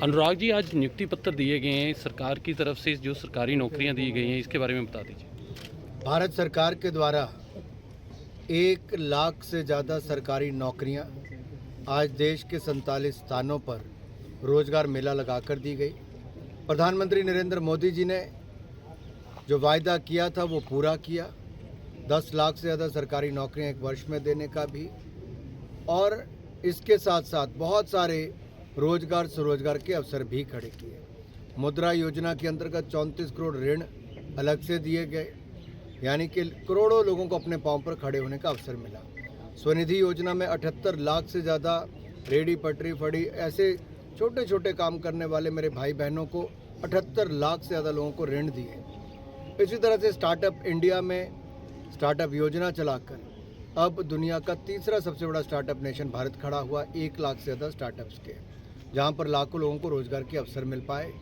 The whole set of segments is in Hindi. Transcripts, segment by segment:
अनुराग जी, आज नियुक्ति पत्र दिए गए हैं सरकार की तरफ से, जो सरकारी नौकरियां दी गई हैं, इसके बारे में बता दीजिए। भारत सरकार के द्वारा 1 लाख से ज़्यादा सरकारी नौकरियां आज देश के 47 स्थानों पर रोजगार मेला लगाकर दी गई। प्रधानमंत्री नरेंद्र मोदी जी ने जो वायदा किया था वो पूरा किया। 10 लाख से ज़्यादा सरकारी नौकरियां 1 वर्ष में देने का भी, और इसके साथ साथ बहुत सारे रोजगार स्वरोजगार के अवसर भी खड़े किए। मुद्रा योजना के अंतर्गत 34 करोड़ ऋण अलग से दिए गए, यानी कि करोड़ों लोगों को अपने पांव पर खड़े होने का अवसर मिला। स्वनिधि योजना में 78 लाख से ज़्यादा रेडी पटरी फड़ी ऐसे छोटे छोटे काम करने वाले मेरे भाई बहनों को 78 लाख से ज़्यादा लोगों को ऋण दिए। इसी तरह से स्टार्टअप इंडिया में स्टार्टअप योजना चलाकर अब दुनिया का तीसरा सबसे बड़ा स्टार्टअप नेशन भारत खड़ा हुआ, 1 लाख से ज़्यादा स्टार्टअप्स के, जहां पर लाखों लोगों को रोजगार के अवसर मिल पाए।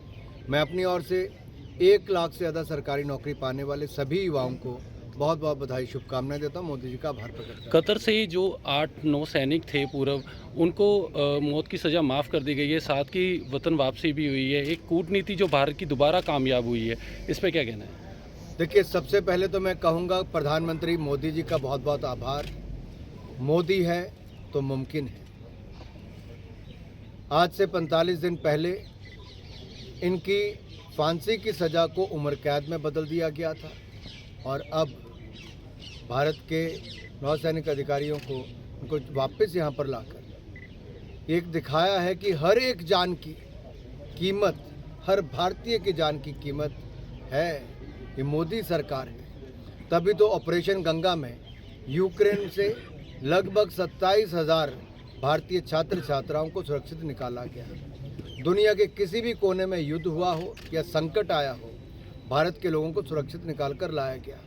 मैं अपनी ओर से 1 लाख से ज़्यादा सरकारी नौकरी पाने वाले सभी युवाओं को बहुत बहुत बधाई, शुभकामनाएं देता हूं। मोदी जी का आभार प्रकट करता हूं। कतर से जो 8-9 सैनिक थे पूर्व, उनको मौत की सज़ा माफ़ कर दी गई है, साथ की वतन वापसी भी हुई है। एक कूटनीति जो भारत की दोबारा कामयाब हुई है, इस पर क्या कहना है? देखिए, सबसे पहले तो मैं कहूँगा प्रधानमंत्री मोदी जी का बहुत बहुत आभार। मोदी है तो मुमकिन है। आज से 45 दिन पहले इनकी फांसी की सज़ा को उम्र कैद में बदल दिया गया था, और अब भारत के नौसैनिक अधिकारियों को उनको वापस यहाँ पर लाकर एक दिखाया है कि हर एक जान की कीमत, हर भारतीय की जान की कीमत है। ये मोदी सरकार है। तभी तो ऑपरेशन गंगा में यूक्रेन से लगभग 27,000 भारतीय छात्र छात्राओं को सुरक्षित निकाला गया। दुनिया के किसी भी कोने में युद्ध हुआ हो या संकट आया हो, भारत के लोगों को सुरक्षित निकाल कर लाया गया।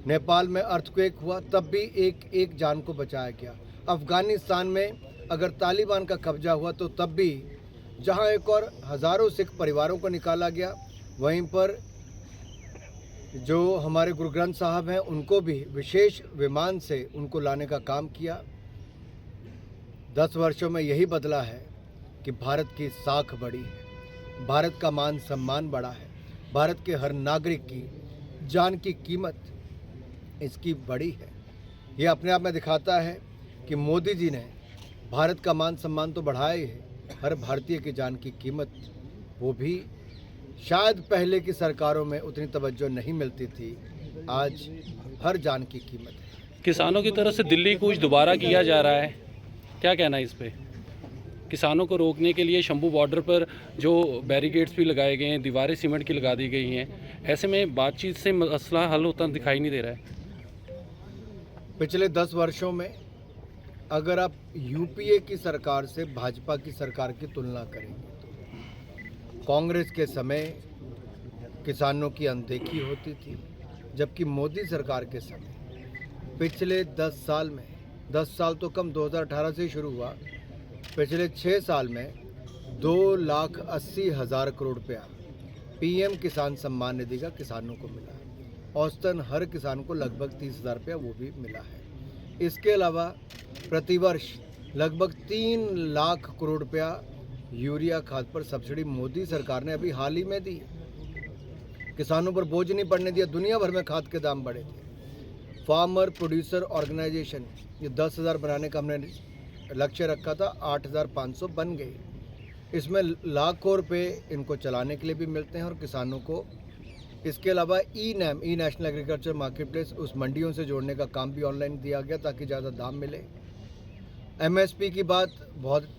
नेपाल में अर्थक्वेक हुआ, तब भी एक एक जान को बचाया गया। अफगानिस्तान में अगर तालिबान का कब्जा हुआ तो तब भी जहां एक और हज़ारों सिख परिवारों को निकाला गया, वहीं पर जो हमारे गुरु ग्रंथ साहब हैं उनको भी विशेष विमान से उनको लाने का काम किया। 10 वर्षों में यही बदला है कि भारत की साख बढ़ी है, भारत का मान सम्मान बढ़ा है, भारत के हर नागरिक की जान की कीमत इसकी बड़ी है। ये अपने आप में दिखाता है कि मोदी जी ने भारत का मान सम्मान तो बढ़ाया ही है, हर भारतीय की जान की कीमत, वो भी शायद पहले की सरकारों में उतनी तवज्जो नहीं मिलती थी, आज हर जान की कीमत है। किसानों की तरफ से दिल्ली कूच दोबारा किया जा रहा है, क्या कहना है इस पर? किसानों को रोकने के लिए शंभू बॉर्डर पर जो बैरिकेड्स भी लगाए गए हैं, दीवारें सीमेंट की लगा दी गई हैं, ऐसे में बातचीत से मसला हल होता दिखाई नहीं दे रहा है। पिछले 10 वर्षों में अगर आप यूपीए की सरकार से भाजपा की सरकार की तुलना करेंगे तो कांग्रेस के समय किसानों की अनदेखी होती थी, जबकि मोदी सरकार के समय पिछले 10 साल में, 10 साल तो कम, 2018 से शुरू हुआ, पिछले 6 साल में 2,80,000 करोड़ रुपया पीएम किसान सम्मान निधि का किसानों को मिला है। औसतन हर किसान को लगभग 30,000 रुपया वो भी मिला है। इसके अलावा प्रतिवर्ष लगभग 3 लाख करोड़ रुपया यूरिया खाद पर सब्सिडी मोदी सरकार ने अभी हाल ही में दी। किसानों पर बोझ नहीं पड़ने दिया। दुनिया भर में खाद के दाम बढ़े थे। फार्मर प्रोड्यूसर ऑर्गेनाइजेशन, ये 10,000 बनाने का हमने लक्ष्य रखा था, 8,500 बन गए। इसमें लाखों रुपए इनको चलाने के लिए भी मिलते हैं और किसानों को। इसके अलावा ई-नैम, ई नेशनल एग्रीकल्चर मार्केट प्लेस, उस मंडियों से जोड़ने का काम भी ऑनलाइन दिया गया ताकि ज़्यादा दाम मिले। एमएसपी की बात बहुत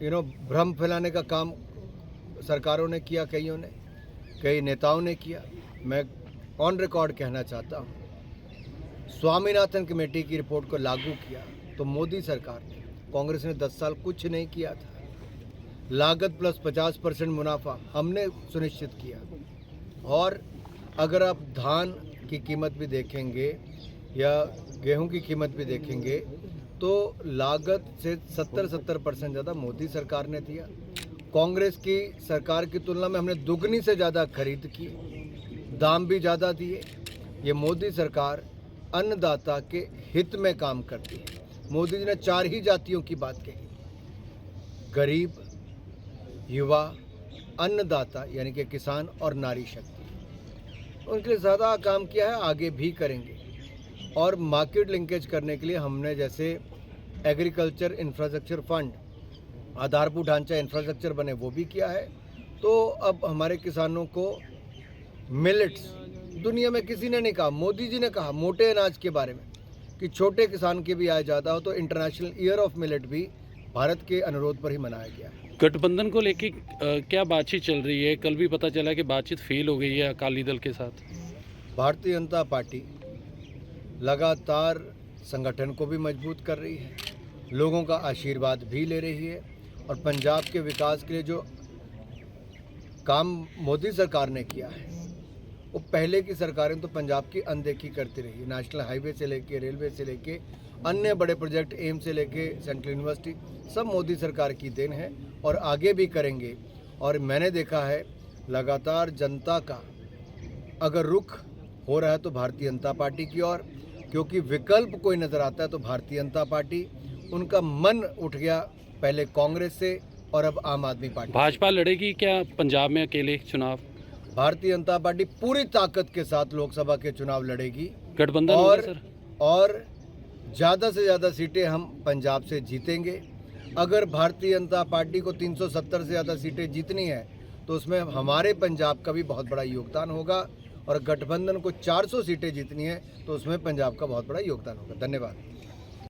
भ्रम फैलाने का काम सरकारों ने किया, कई नेताओं ने किया। मैं ऑन रिकॉर्ड कहना चाहता हूँ, स्वामीनाथन कमेटी की रिपोर्ट को लागू किया तो मोदी सरकार ने, कांग्रेस ने 10 साल कुछ नहीं किया था। लागत प्लस 50% मुनाफा हमने सुनिश्चित किया। और अगर आप धान की कीमत भी देखेंगे या गेहूं की कीमत भी देखेंगे तो लागत से 70% ज़्यादा मोदी सरकार ने दिया। कांग्रेस की सरकार की तुलना में हमने दुगनी से ज़्यादा खरीद की, दाम भी ज़्यादा दिए। ये मोदी सरकार अन्नदाता के हित में काम करती है। मोदी जी ने 4 ही जातियों की बात कही, गरीब, युवा, अन्नदाता यानी कि किसान और नारी शक्ति, उनके लिए ज़्यादा काम किया है, आगे भी करेंगे। और मार्केट लिंकेज करने के लिए हमने जैसे एग्रीकल्चर इंफ्रास्ट्रक्चर फंड, आधारभूत ढांचा इंफ्रास्ट्रक्चर बने, वो भी किया है। तो अब हमारे किसानों को मिलेट्स, दुनिया में किसी ने नहीं कहा, मोदी जी ने कहा मोटे अनाज के बारे में कि छोटे किसान के भी आय ज़्यादा हो, तो इंटरनेशनल ईयर ऑफ मिलेट भी भारत के अनुरोध पर ही मनाया गया है। गठबंधन को लेके क्या बातचीत चल रही है? कल भी पता चला कि बातचीत फेल हो गई है अकाली दल के साथ। भारतीय जनता पार्टी लगातार संगठन को भी मजबूत कर रही है, लोगों का आशीर्वाद भी ले रही है, और पंजाब के विकास के लिए जो काम मोदी सरकार ने किया है, वो पहले की सरकारें तो पंजाब की अनदेखी करती रही। नेशनल हाईवे से लेके, रेलवे से लेके, अन्य बड़े प्रोजेक्ट, एम्स से लेके सेंट्रल यूनिवर्सिटी, सब मोदी सरकार की देन है और आगे भी करेंगे। और मैंने देखा है लगातार जनता का अगर रुख हो रहा है तो भारतीय जनता पार्टी की ओर, क्योंकि विकल्प कोई नज़र आता है तो भारतीय जनता पार्टी, उनका मन उठ गया पहले कांग्रेस से और अब आम आदमी पार्टी। भाजपा लड़ेगी क्या पंजाब में अकेले चुनाव? भारतीय जनता पार्टी पूरी ताकत के साथ लोकसभा के चुनाव लड़ेगी गठबंधन होगा सर? और ज़्यादा से ज़्यादा सीटें हम पंजाब से जीतेंगे। अगर भारतीय जनता पार्टी को 370 से ज़्यादा सीटें जीतनी है तो उसमें हमारे पंजाब का भी बहुत बड़ा योगदान होगा, और गठबंधन को 400 सीटें जीतनी है तो उसमें पंजाब का बहुत बड़ा योगदान होगा। धन्यवाद।